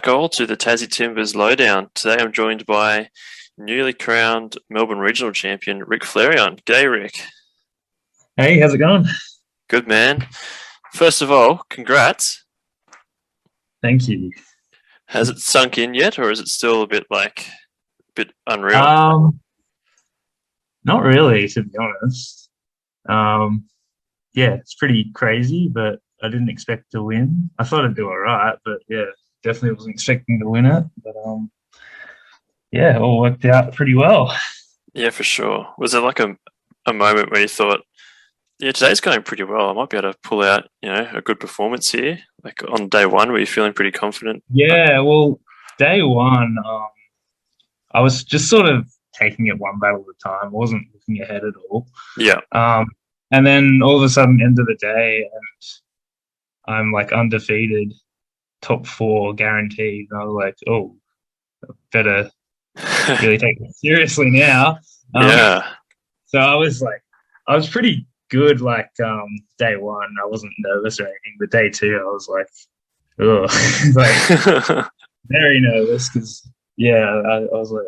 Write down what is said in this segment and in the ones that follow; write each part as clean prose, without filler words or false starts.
back all to the Tassie Timbers Lowdown. Today I'm joined by newly crowned Melbourne Regional Champion RicFlareon. G'day, Rick. Hey, how's it going? Good man. First of all, congrats. Thank you. Has it sunk in yet, or is it still a bit unreal? Um, Not really, to be honest. Um, yeah, it's pretty crazy, but I didn't expect to win. I thought I'd do all right, but yeah, definitely wasn't expecting to win it. But yeah, it all worked out pretty well. Yeah, for sure. Was it like a moment where you thought, yeah, today's going pretty well. I might be able to pull out, a good performance here. Like on day one, were you feeling pretty confident? Yeah, well, day one, I was just sort of taking it one battle at a time. I wasn't looking ahead at all. Yeah. Um, and then all of a sudden, end of the day, I'm like undefeated, top four guaranteed. And I was like, oh, better really take it seriously now. Um, Yeah. so I was pretty good. Like day one, I wasn't nervous or anything, but day two, I was like, oh, like very nervous because yeah, I was like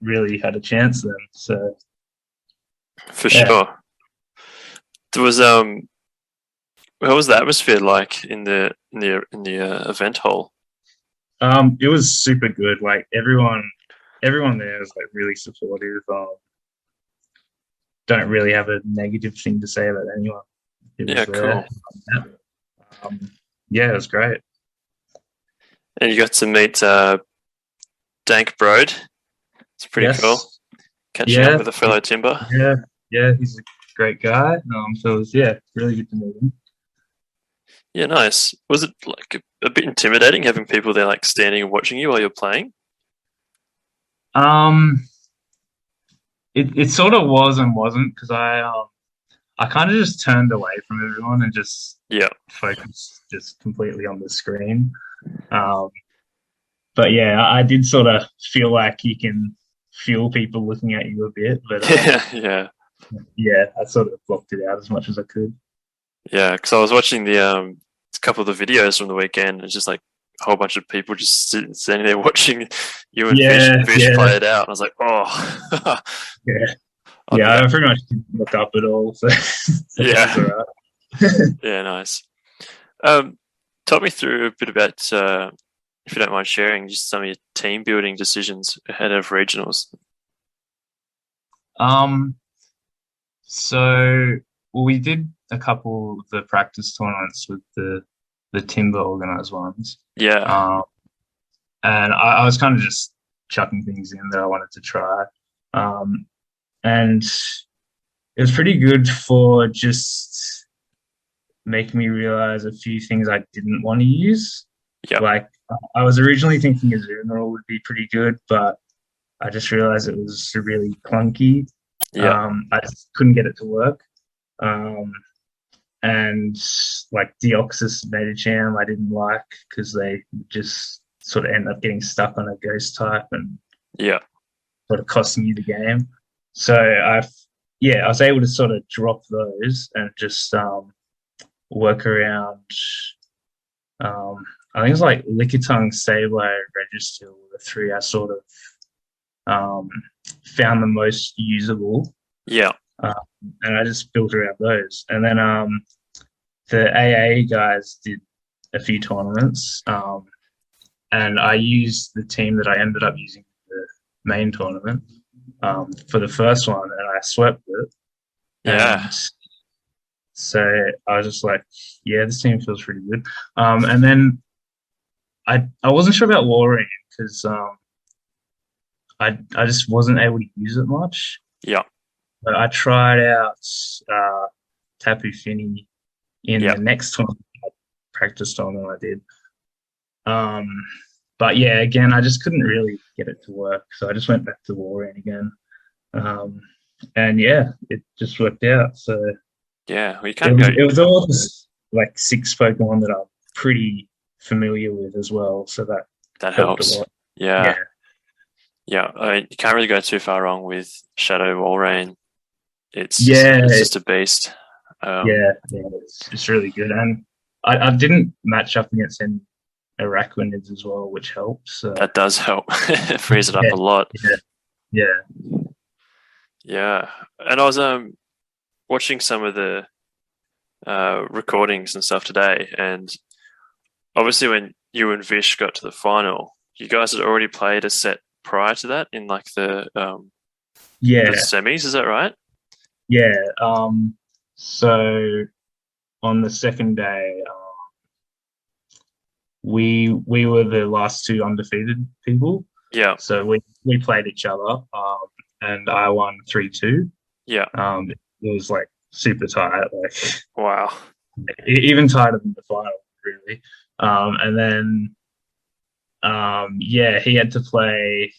really had a chance then. So For yeah, sure. There was what was the atmosphere like in the event hall? it was super good. Like everyone there was like really supportive. Don't really have a negative thing to say about anyone who Yeah, was cool. there. Um, yeah, it was great. And you got to meet Dank Broad. It's pretty cool. Yes. Catching up Yeah. with a fellow Timber. Yeah. Yeah. He's a great guy. So it was, yeah, really good to meet him. Yeah, nice. Was it like a bit intimidating having people there like standing and watching you while you're playing? Um, it sort of was and wasn't because I kind of just turned away from everyone and just Yeah. focused just completely on the screen. Um, but yeah, I did sort of feel like you can feel people looking at you a bit, but Yeah, yeah. yeah, I sort of blocked it out as much as I could. Yeah, because I was watching the a couple of the videos from the weekend. It's just like a whole bunch of people just standing there watching you and Yeah, Fish yeah, play it out. And I was like, oh, yeah, I'd be yeah. that. I pretty much didn't look up at all, so, so it was Yeah, all right. yeah, nice. Um, talk me through a bit about, if you don't mind sharing, just some of your team building decisions ahead of regionals. um, so well, we did a couple of the practice tournaments with the Timber organized ones, Yeah, um, and I was kind of just chucking things in that I wanted to try, um, and it was pretty good for just making me realize a few things I didn't want to use. yeah, Like I was originally thinking a Zoom rule would be pretty good, but I just realized it was really clunky. yeah, I just couldn't get it to work. Um, and like Deoxys Metacham, I didn't like because they just sort of end up getting stuck on a ghost type and yeah, sort of costing you the game. So yeah, I was able to sort of drop those and just work around. I think it's like Lickitung, Sableye, Register were the three I sort of um, found the most usable, yeah, um, and I just built around those. And then the AA guys did a few tournaments, and I used the team that I ended up using for the main tournament for the first one, and I swept it. yeah, And so I was just like, yeah, this team feels pretty good. And then I wasn't sure about Warring because I just wasn't able to use it much. yeah, But I tried out Tapu Fini in yeah. the next tournament I practiced on, and I did. Um, but yeah, again, I just couldn't really get it to work, so I just went back to Warring again. Um, and yeah, it just worked out. So Yeah, well, you can't go. it was all just like six Pokemon that I'm pretty familiar with as well, so that That helped a helps. lot. Yeah, Yeah, yeah. I mean, you can't really go too far wrong with Shadow Walrein. It's just yeah, it's just a beast. Um, yeah. It's really good, and I didn't match up against any Araquanids as well, which helps. That does help. It frees it up Yeah, a lot. yeah, yeah, Yeah, and I was watching some of the recordings and stuff today, and obviously when you and Vish got to the final, you guys had already played a set prior to that in like the yeah, semis. Is that right? yeah. So on the second day, we were the last two undefeated people. Yeah, So we played each other, and I won 3-2. yeah. It was like super tight, like Wow. even tighter than the final, really. And then yeah, he had to play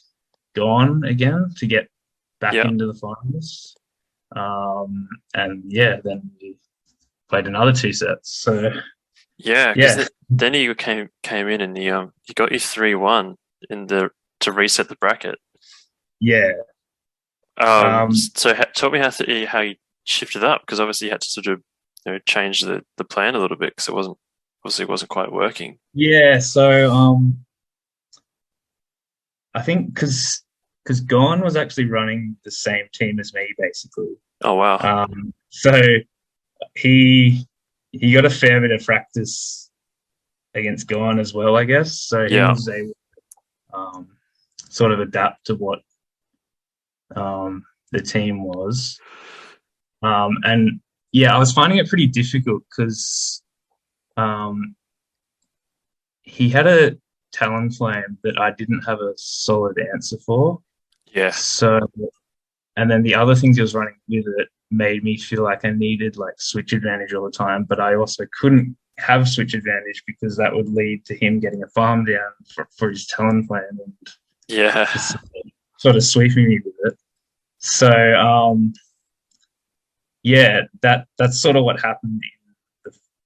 Gone again to get back Yeah, into the finals. And yeah, then we played another two sets. So yeah. Because yeah, then he came in and he got you 3-1 in the to reset the bracket. yeah. So tell me how you shifted up, because obviously you had to sort of change the plan a little bit because it wasn't quite working. Yeah, so I think because Gon was actually running the same team as me basically. Oh wow. So he he got a fair bit of practice against Gon as well, I guess. So he Yeah, was able to sort of adapt to what um, the team was. And yeah, I was finding it pretty difficult because um, he had a Talonflame that I didn't have a solid answer for. yeah, So, and then the other things he was running with it made me feel like I needed like switch advantage all the time, but I also couldn't have switch advantage because that would lead to him getting a farm down for his Talonflame and yeah, just sort of sweeping me with it. So, yeah, that's sort of what happened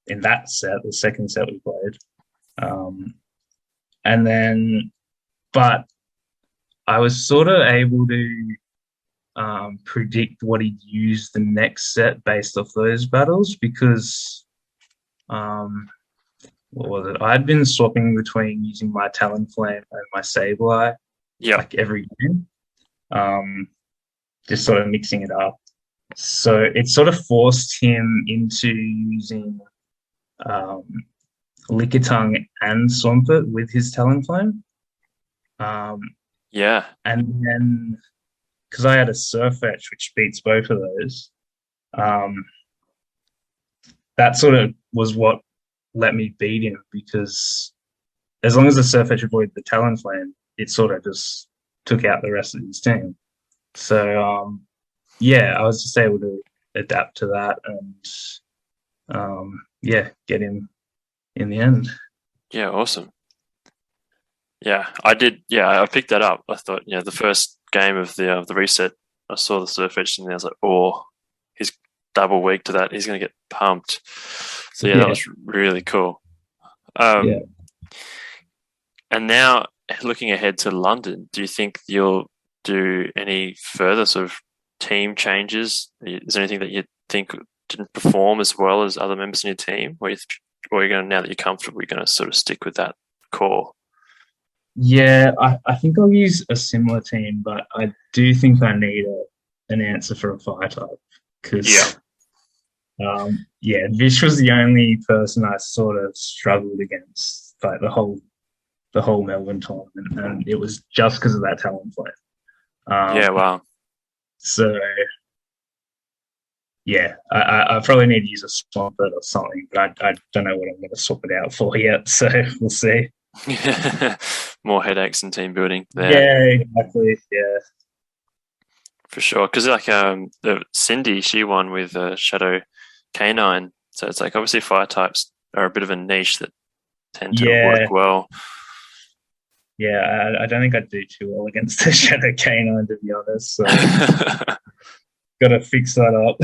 in that set, the second set we played. Um, and then, but I was sort of able to predict what he'd use the next set based off those battles because um, what was it? I'd been swapping between using my Talonflame and my Sableye yeah, like every game, just sort of mixing it up. So it sort of forced him into using um, Lickitung and Swampert with his Talonflame. Um, yeah, and then because I had a Surfetch which beats both of those, um, that sort of was what let me beat him because as long as the Surfetch avoided the Talonflame, it sort of just took out the rest of his team. So yeah, I was just able to adapt to that and yeah, get him in the end. yeah. Awesome. Yeah, I did. Yeah, I picked that up. I thought, the first game of the reset, I saw the surf edge and I was like, oh, he's double weak to that. He's going to get pumped. So yeah, that Yeah, was really cool. yeah. Um, and now looking ahead to London, do you think you'll do any further sort of team changes? Is there anything that you think didn't perform as well as other members in your team, or you're going to, now that you're comfortable, you're going to sort of stick with that core? Yeah, I think I'll use a similar team, but I do think I need an answer for a fire type Yeah, because yeah, Vish was the only person I sort of struggled against like the whole Melbourne tournament, and it was just because of that talent play. yeah, wow. So yeah, I probably need to use a Swampert or something, but I don't know what I'm going to swap it out for yet. So we'll see. More headaches and team building there Yeah, exactly. Yeah, for sure. Because like the Cindy, she won with Shadow Canine, so it's like obviously fire types are a bit of a niche that tend to yeah, work well. yeah. I don't think I'd do too well against the Shadow Canine, to be honest. So got to fix that up.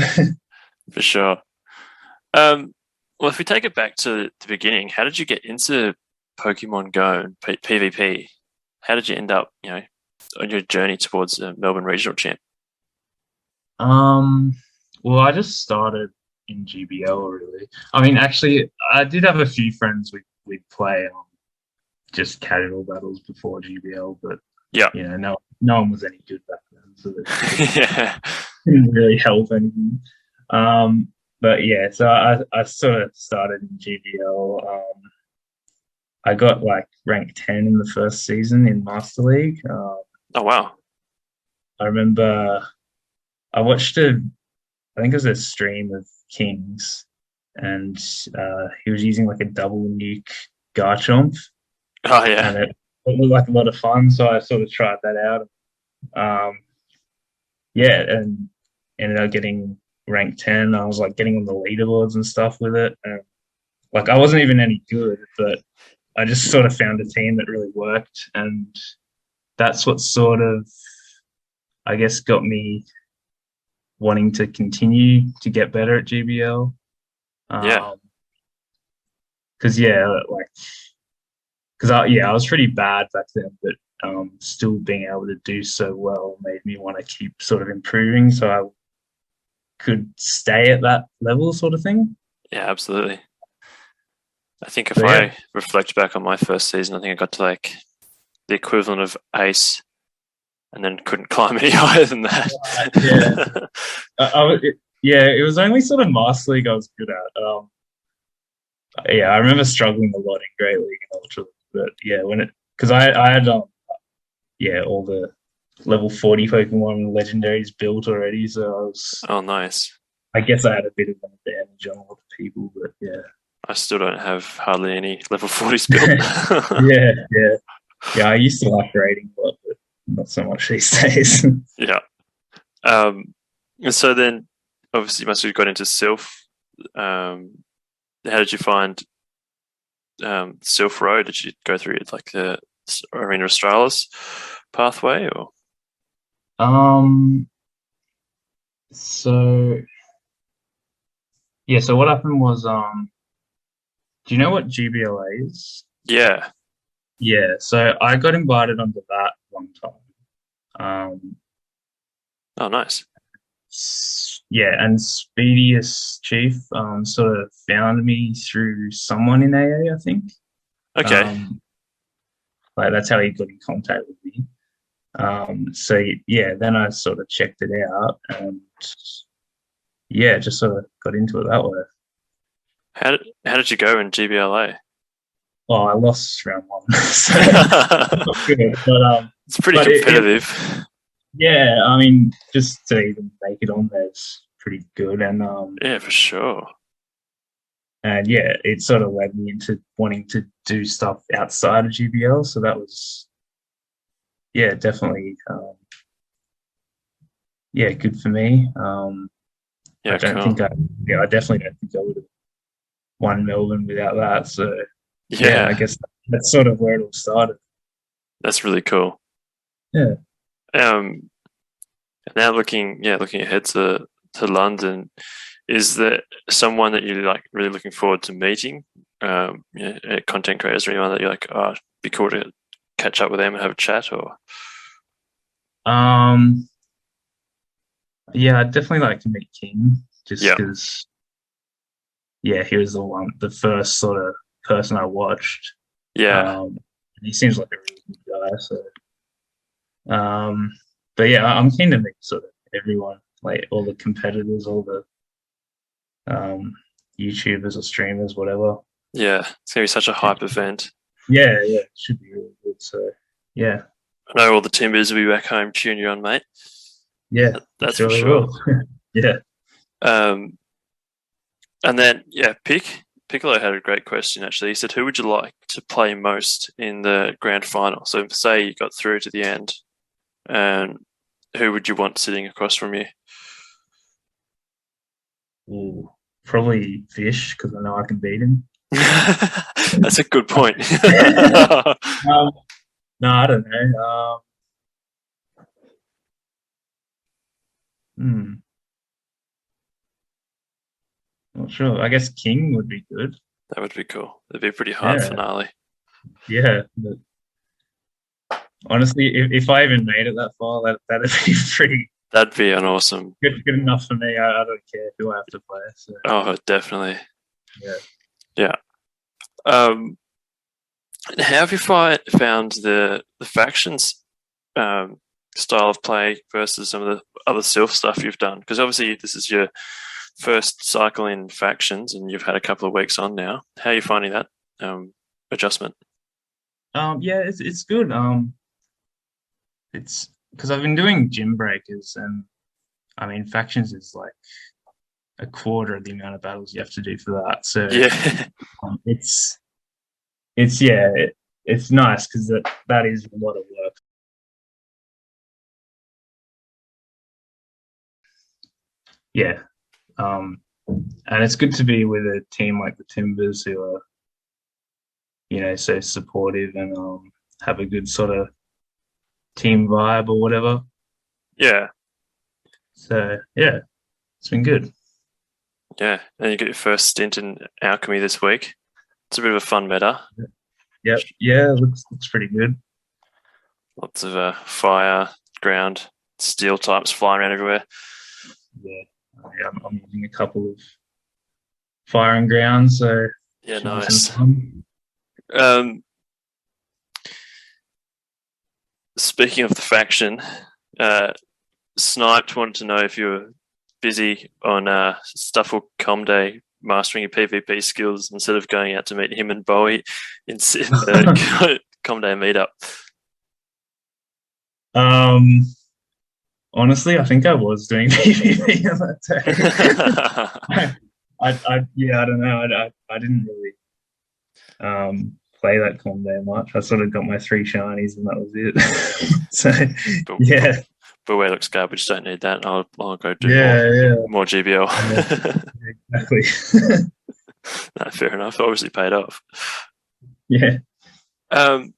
For sure. Well, if we take it back to the beginning, how did you get into Pokemon Go and PvP? How did you end up, on your journey towards a Melbourne Regional Champ? um, well, I just started in GBL really. I mean, actually, I did have a few friends we'd play. just casual battles before GBL, but Yeah. no one was any good back then, so it Yeah. didn't really help anything. Um, but yeah, so I sort of started in GBL. I got like rank 10 in the first season in Master League. Oh wow. I remember I watched I think it was a stream of Kings, and he was using like a double nuke Garchomp, Oh and yeah. it looked like a lot of fun. So I sort of tried that out. Yeah, and ended up getting rank 10. I was like getting on the leaderboards and stuff with it. And like I wasn't even any good, but I just sort of found a team that really worked, and that's what sort of, I guess, got me wanting to continue to get better at GBL. Yeah. Because yeah, like because I was pretty bad back then, but still being able to do so well made me want to keep sort of improving, so I could stay at that level, sort of thing. Yeah, absolutely. I think if So yeah, I reflect back on my first season, I think I got to like the equivalent of ace and then couldn't climb any higher than yeah, that. yeah. It was only sort of Master League I was good at. Yeah, I remember struggling a lot in Great League and Ultra League, but yeah, when it because I had yeah, all the level 40 Pokemon legendaries built already, so Oh, nice. I guess I had a bit of an advantage on a lot of people, but yeah. I still don't have hardly any level 40s built. Yeah, yeah. Yeah, I used to like raiding a lot, but not so much these days. Yeah. Um, and so then, obviously, you must have got into Sylph. How did you find Sylph Road? Did you go through like the Arena Australis pathway, or? um so yeah, so what happened was do you know what GBLA is? Yeah. Yeah, so I got invited onto that one time. Um Oh, nice. yeah, and Speediest Chief sort of found me through someone in AA, I think. Okay. Um like that's how he got in contact with me. So yeah, then I sort of checked it out, and yeah, just sort of got into it that way. How did you go in GBLA? Oh, I lost round one, so not It's good. pretty But competitive. yeah, I mean, just to even make it on there is pretty good, Yeah, for sure. and yeah, it sort of led me into wanting to do stuff outside of GBL. So that was yeah, definitely yeah, good for me. I Yeah, don't cool. think I definitely don't think I would have won Melbourne without that. So yeah, I Yeah, guess that's sort of where it all started. that's really cool. Yeah. Um, Now looking ahead to London, is there someone that you're like really looking forward to meeting? Content creators or anyone that you're like, oh, it'd be cool to catch up with them and have a chat, or? Um, yeah, I'd definitely like to meet King just Yeah, because, yeah, he was the first sort of person I watched. yeah, Um, he seems like a really good guy. Um, but yeah, I'm keen to meet sort of everyone, like all the competitors, all the um, YouTubers or streamers, whatever. yeah. It's gonna be such a hype event. Yeah, yeah, it should be really good. So yeah, I know all the Timbers will be back home cheering you on, mate. yeah, I'm That's for sure they sure. will. Yeah. Um, and then yeah, Piccolo had a great question actually. He said, "Who would you like to play most in the grand final?" So say you got through to the end, and who would you want sitting across from you? Ooh, probably Fish because I know I can beat him. That's a good point. um, no, I don't know. Hmm, not sure. I guess King would be good. That would be cool. It'd be a pretty hard Yeah, finale. yeah. But honestly, if I even made it that far, that'd be pretty That'd be an awesome. good enough for me. I don't care who I have to play. So Oh, definitely. yeah. Yeah. Um, How have you found the factions style of play versus some of the other Sylph stuff you've done? Because obviously this is your first cycle in factions, and you've had a couple of weeks on now. How are you finding that adjustment? Yeah, it's good. It's because I've been doing gym breakers, and I mean factions is like a quarter of the amount of battles you have to do for that. So Yeah, it's yeah, it's nice because that is a lot of work. Yeah, and it's good to be with a team like the Timbers who are so supportive and have a good sort of team vibe or whatever. yeah, So yeah, it's been good. yeah. And you get your first stint in alchemy this week. It's a bit of a fun meta. Yep, yeah, looks pretty good. Lots of fire, ground, steel types flying around everywhere. Yeah, I'm using a couple of fire and ground, so Yeah, should be some nice. fun. Um, Speaking of the faction, uh, Sniped wanted to know if you were busy on stuff for Comday mastering your PvP skills instead of going out to meet him and Bowie in the Comday meetup. Um, Honestly, I think I was doing PvP on that day. Yeah, I don't know. I didn't really play that combo much. I sort of got my three shinies and that was it. So but, but, yeah, but where it looks garbage, don't need that. I'll go do yeah, more GBL. yeah, exactly. No, fair enough. Obviously paid off. Yeah, Um,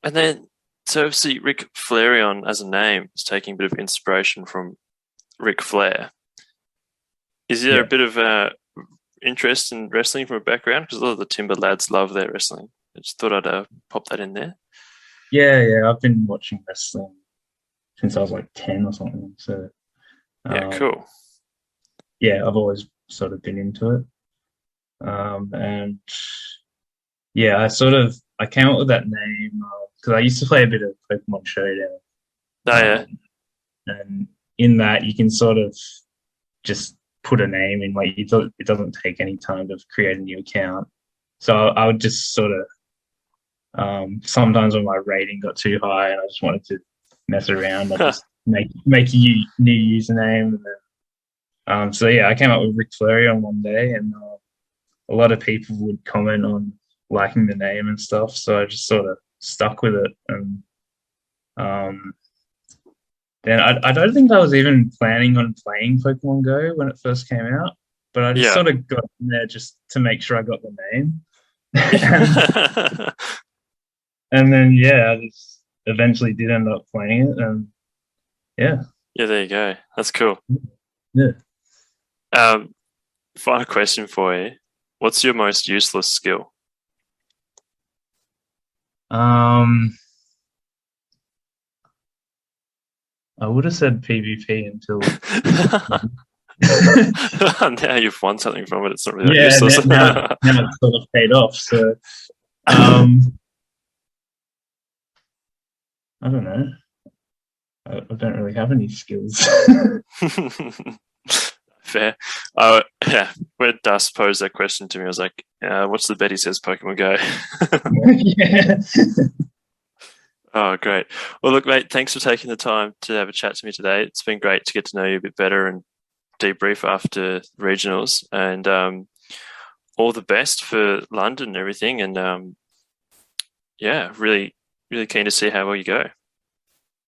and then, so obviously RicFlareon as a name is taking a bit of inspiration from Ric Flair. Is there a yeah, bit of interest in wrestling from a background? Because a lot of the Timber lads love their wrestling. I just thought I'd pop that in there. yeah. I've been watching wrestling since I was like 10 or something. So Yeah, um, cool. yeah, I've always sort of been into it. And yeah, I came up with that name because I used to play a bit of Pokemon Showdown. Oh yeah, Um, and in that you can sort of just put a name in, like it doesn't take any time to create a new account. So I would just sort of sometimes when my rating got too high and I just wanted to mess around, I just make a new username. And then, so yeah, I came up with Ric Fleury on one day, and a lot of people would comment on liking the name and stuff. So I just sort of stuck with it, and um, then I don't think I was even planning on playing Pokemon Go when it first came out, but I just yeah, sort of got in there just to make sure I got the name. and, yeah. and then, yeah, I just eventually did end up playing it. And yeah, There you go. That's cool. yeah. Um, Final question for you: what's your most useless skill? Um, I would have said PvP until, Now you've won something from it. It's not really that yeah, useless. now it's sort of paid off. So, um, I don't know. I don't really have any skills. Fair. Yeah, when Dust posed that question to me, I was like, what's the bet he says Pokemon Go? Yeah. Oh, great. Well, look, mate, thanks for taking the time to have a chat to me today. It's been great to get to know you a bit better and debrief after regionals. And all the best for London and everything. And yeah, really, really keen to see how well you go.